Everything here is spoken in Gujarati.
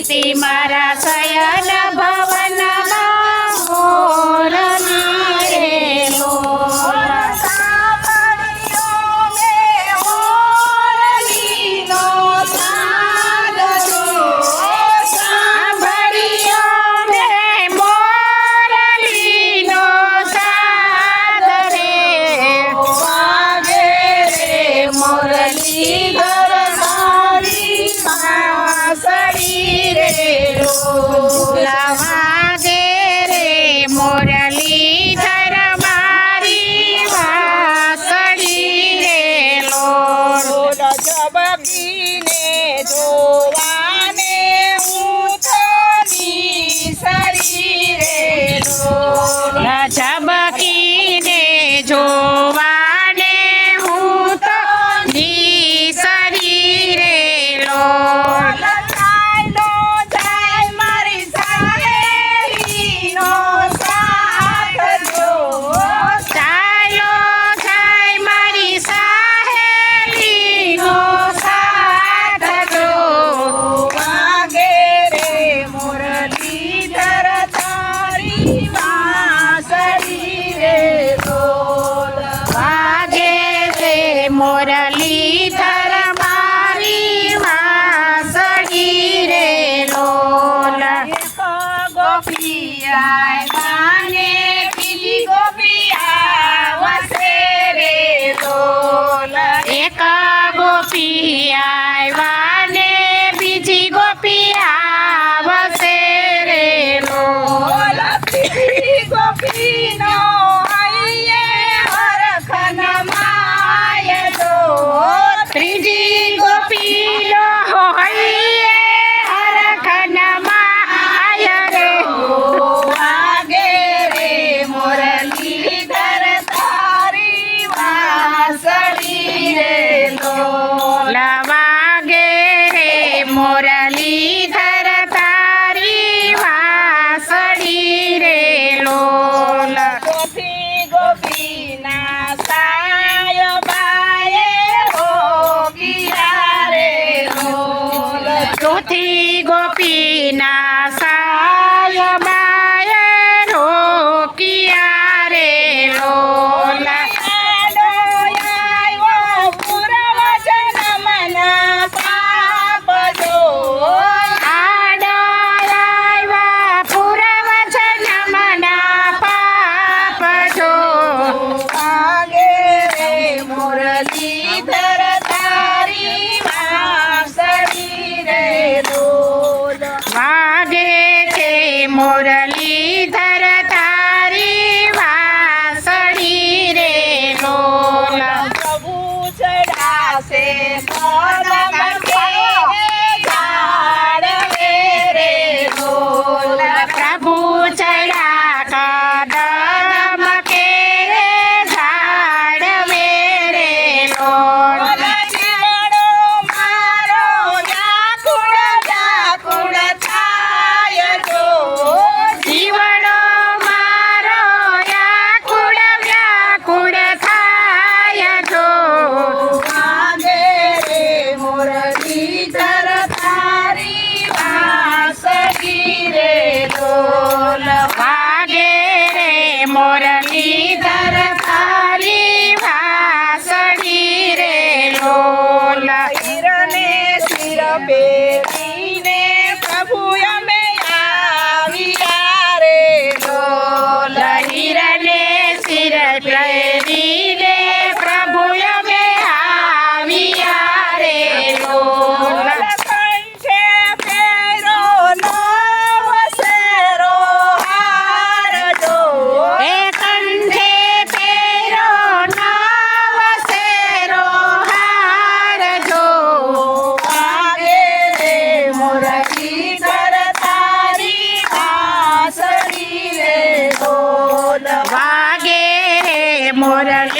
શાંતિ મારા શયન ભવનમાં મોરની રે લોલ સાંભળ્યો મેં મોરલીનો સાદ રે સાંભળ્યો મેં મોરલીનો સાદ રે વાગે રે મુરલીધર મારી વાંસળી રે લોલ વાગે રે મુરલીધર મારી વાંસળી રે લોલ ઝબકીને જોવાને હું તો નિસરી રે લોલ ઝબકીને જોવાને હું તો નિસરી રે લોલ ચાલો જાય મારી સહેલીનો સાથ જો ચાલો જાય મારી સહેલીનો સાથ જો વાગે રે મુરલીધર તારી વાંસળી રે લોલ વાગે રે મુરલીધર મારી વાંસળી રે લોલ એક ગોપી આવ્યાને બીજી ગોપી આવશે રે લોલ એક ગોપી આવ્યાને બીજી ગોપી આવશે રે લોલ બીજી ગોપીનો હૈયે હરખન માય જો ત્રીજી ગોપીનો હૈયે હરખન માય રે વાગે રે મુરલીધર તારી વાંસળી રે લોલ વાગે રે મુરલીધર તારી વાંસળી રે લોલ ચોથી ગોપીના સાય બાએ રોકિયા રે લોલ ચોથી ગોપીના સાય બાએ રોકિયા રે લોલ આડો આવ્યો પૂર્વજન મના પાપ જો આડો આવ્યા પૂર્વજન મના પાપ જો વાગે રે મુરલીધર તારી વાંસળી રે લોલ વાગે છે મુરલીધર તારી વાંસળી રે લોલ પ્રભુ ચડાશે કદમ કે જાડવે રે લોલ પ્રભુ ચડા કદમ કે જાડવે રે લોલ જીવડો મારો વ્યાકુળ થાય જો જીવડો મારો વ્યાકુળ થાય જો વાગે રે મુરલીધર તારી વાંસળી રે લોલ વાગે રે મુરલીધર તારી વાંસળી રે લોલ હિરને શિર પેરીને પ્રભુ અમે આવ્યા રે લોલ હિરને શિર પેરીને પ્રભુ અમે આવ્યા રે લોલ કંઠે પહેરો નવ શેરો હાર જો એ કંઠે પહેરો નવ શેરો હાર જો વાગે રે મુરલીધર તારી વાંસળી રે લોલ વાગે રે મુરલી